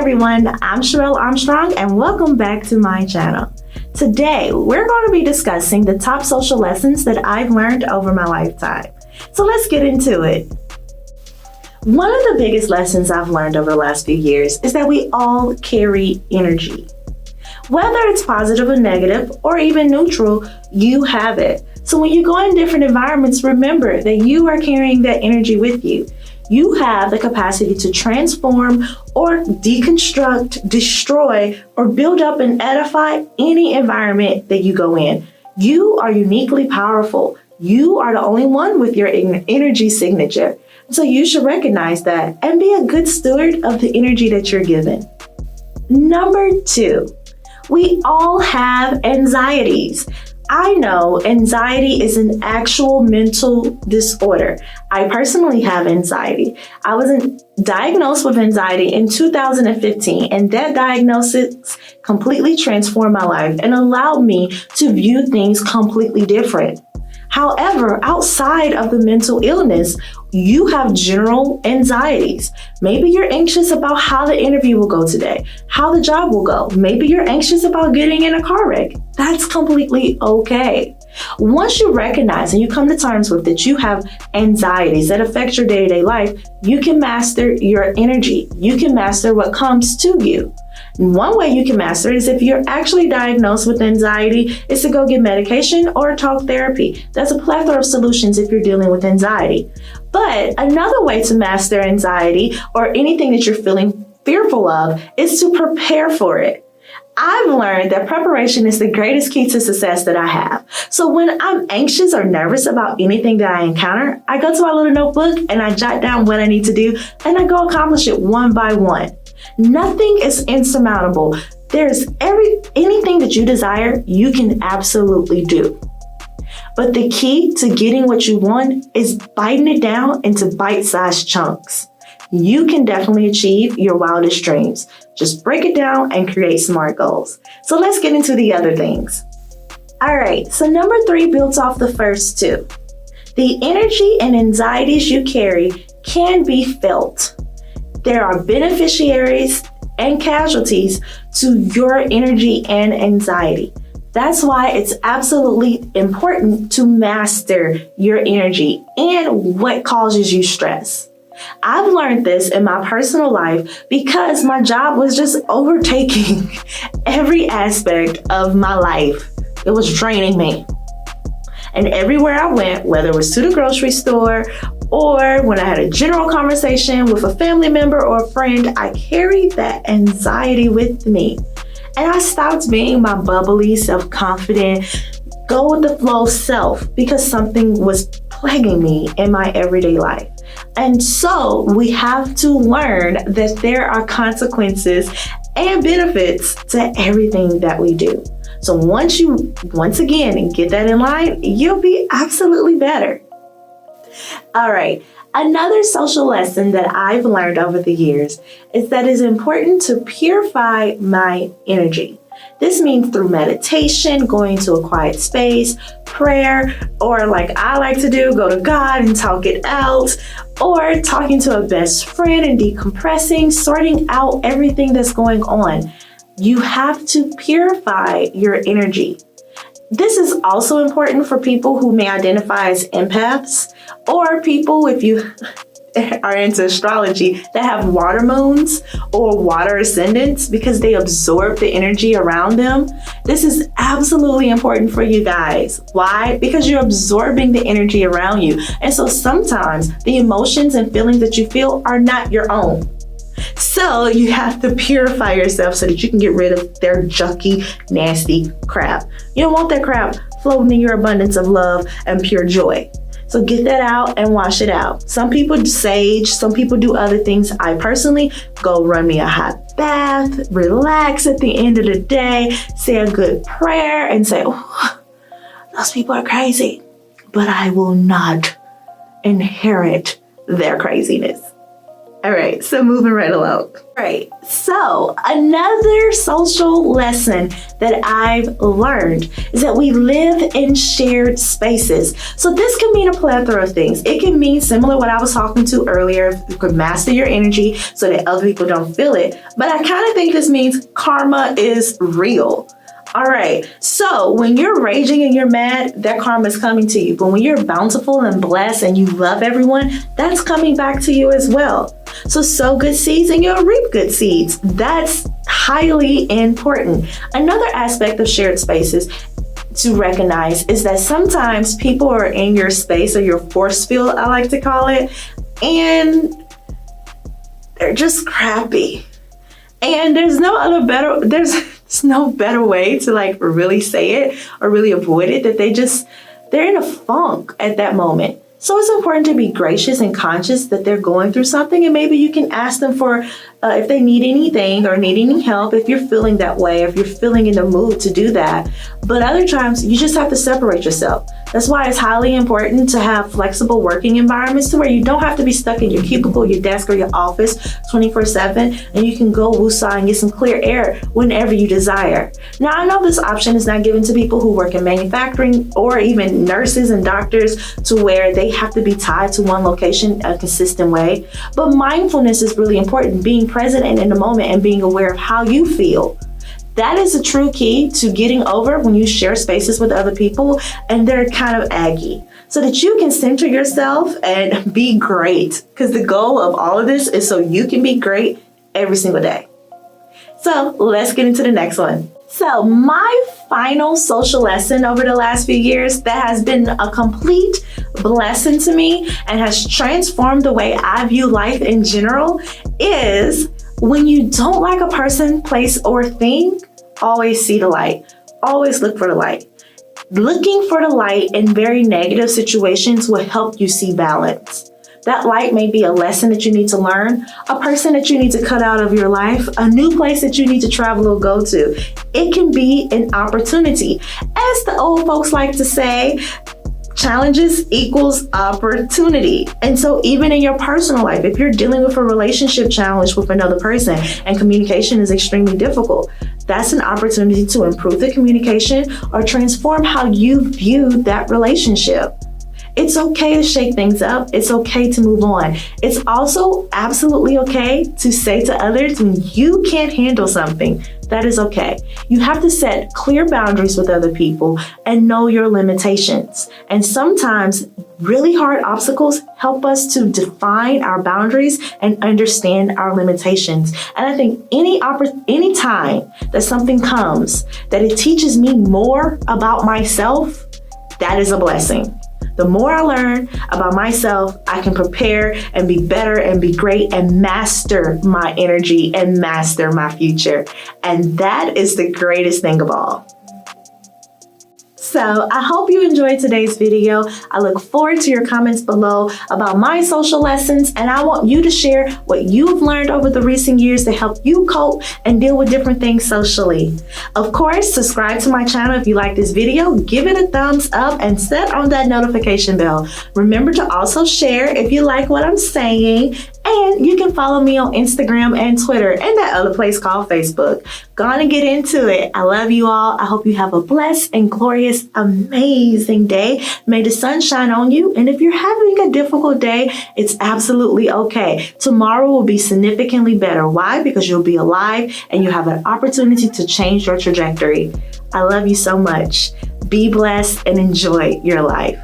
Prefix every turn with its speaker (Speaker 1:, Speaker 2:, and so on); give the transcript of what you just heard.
Speaker 1: everyone, I'm Sherelle Armstrong and welcome back to my channel. Today, we're going to be discussing the top social lessons that I've learned over my lifetime. So let's get into it. One of the biggest lessons I've learned over the last few years is that we all carry energy. Whether it's positive or negative or even neutral, you have it. So when you go in different environments, remember that you are carrying that energy with you. You have the capacity to transform or deconstruct, destroy, or build up and edify any environment that you go in. You are uniquely powerful. You are the only one with your energy signature. So you should recognize that and be a good steward of the energy that you're given. Number 2, we all have anxieties. I know anxiety is an actual mental disorder. I personally have anxiety. I was diagnosed with anxiety in 2015, and that diagnosis completely transformed my life and allowed me to view things completely different. However, outside of the mental illness, you have general anxieties. Maybe you're anxious about how the interview will go today, how the job will go. Maybe you're anxious about getting in a car wreck. That's completely okay. Once you recognize and you come to terms with that you have anxieties that affect your day-to-day life, you can master your energy. You can master what comes to you. One way you can master it is if you're actually diagnosed with anxiety is to go get medication or talk therapy. There's a plethora of solutions if you're dealing with anxiety. But another way to master anxiety or anything that you're feeling fearful of is to prepare for it. I've learned that preparation is the greatest key to success that I have. So when I'm anxious or nervous about anything that I encounter, I go to my little notebook and I jot down what I need to do and I go accomplish it one by one. Nothing is insurmountable. There's anything that you desire, you can absolutely do. But the key to getting what you want is biting it down into bite-sized chunks. You can definitely achieve your wildest dreams. Just break it down and create SMART goals. So let's get into the other things. All right, so number 3 builds off the first 2. The energy and anxieties you carry can be felt. There are beneficiaries and casualties to your energy and anxiety. That's why it's absolutely important to master your energy and what causes you stress. I've learned this in my personal life because my job was just overtaking every aspect of my life. It was draining me. And everywhere I went, whether it was to the grocery store or when I had a general conversation with a family member or a friend, I carried that anxiety with me. And I stopped being my bubbly, self-confident, go with the flow self because something was plaguing me in my everyday life. And so we have to learn that there are consequences and benefits to everything that we do. So once again, get that in line, you'll be absolutely better. All right. Another social lesson that I've learned over the years is that it's important to purify my energy. This means through meditation, going to a quiet space, prayer, or like I like to do, go to God and talk it out, or talking to a best friend and decompressing, sorting out everything that's going on. You have to purify your energy. This is also important for people who may identify as empaths or people, if you are into astrology, that have water moons or water ascendants because they absorb the energy around them. This is absolutely important for you guys. Why? Because you're absorbing the energy around you. And so sometimes the emotions and feelings that you feel are not your own. So you have to purify yourself so that you can get rid of their junky, nasty crap. You don't want that crap floating in your abundance of love and pure joy. So get that out and wash it out. Some people do sage, some people do other things. I personally go run me a hot bath, relax at the end of the day, say a good prayer and say, oh, those people are crazy, but I will not inherit their craziness. All right, so moving right along. All right, so another social lesson that I've learned is that we live in shared spaces. So this can mean a plethora of things. It can mean similar to what I was talking to earlier. You could master your energy so that other people don't feel it. But I kind of think this means karma is real. All right, so when you're raging and you're mad, that karma is coming to you. But when you're bountiful and blessed and you love everyone, that's coming back to you as well. So sow good seeds and you'll reap good seeds. That's highly important. Another aspect of shared spaces to recognize is that sometimes people are in your space or your force field, I like to call it, and they're just crappy. And there's no better way to like really say it or really avoid it, that they're in a funk at that moment. So it's important to be gracious and conscious that they're going through something, and maybe you can ask them for if they need anything or need any help if you're feeling that way, if you're feeling in the mood to do that. But other times you just have to separate yourself. That's why it's highly important to have flexible working environments to where you don't have to be stuck in your cubicle, your desk, or your office 24/7, and you can go woosah and get some clear air whenever you desire. Now, I know this option is not given to people who work in manufacturing or even nurses and doctors to where they have to be tied to one location a consistent way, but mindfulness is really important, being present and in the moment and being aware of how you feel. That is a true key to getting over when you share spaces with other people and they're kind of aggy, so that you can center yourself and be great. Because the goal of all of this is so you can be great every single day. So let's get into the next one. So my final social lesson over the last few years that has been a complete blessing to me and has transformed the way I view life in general is, when you don't like a person, place, or thing, always see the light. Always look for the light. Looking for the light in very negative situations will help you see balance. That light may be a lesson that you need to learn, a person that you need to cut out of your life, a new place that you need to travel or go to. It can be an opportunity. As the old folks like to say, challenges equals opportunity. And so even in your personal life, if you're dealing with a relationship challenge with another person and communication is extremely difficult, that's an opportunity to improve the communication or transform how you view that relationship. It's okay to shake things up. It's okay to move on. It's also absolutely okay to say to others when you can't handle something. That is okay. You have to set clear boundaries with other people and know your limitations. And sometimes really hard obstacles help us to define our boundaries and understand our limitations. And I think any time that something comes that it teaches me more about myself, that is a blessing. The more I learn about myself, I can prepare and be better and be great and master my energy and master my future. And that is the greatest thing of all. So I hope you enjoyed today's video. I look forward to your comments below about my social lessons, and I want you to share what you've learned over the recent years to help you cope and deal with different things socially. Of course, subscribe to my channel if you like this video, give it a thumbs up, and set on that notification bell. Remember to also share if you like what I'm saying, and you can follow me on Instagram and Twitter and that other place called Facebook. Gonna get into it. I love you all. I hope you have a blessed and glorious, amazing day. May the sun shine on you. And if you're having a difficult day, it's absolutely okay. Tomorrow will be significantly better. Why? Because you'll be alive and you have an opportunity to change your trajectory. I love you so much. Be blessed and enjoy your life.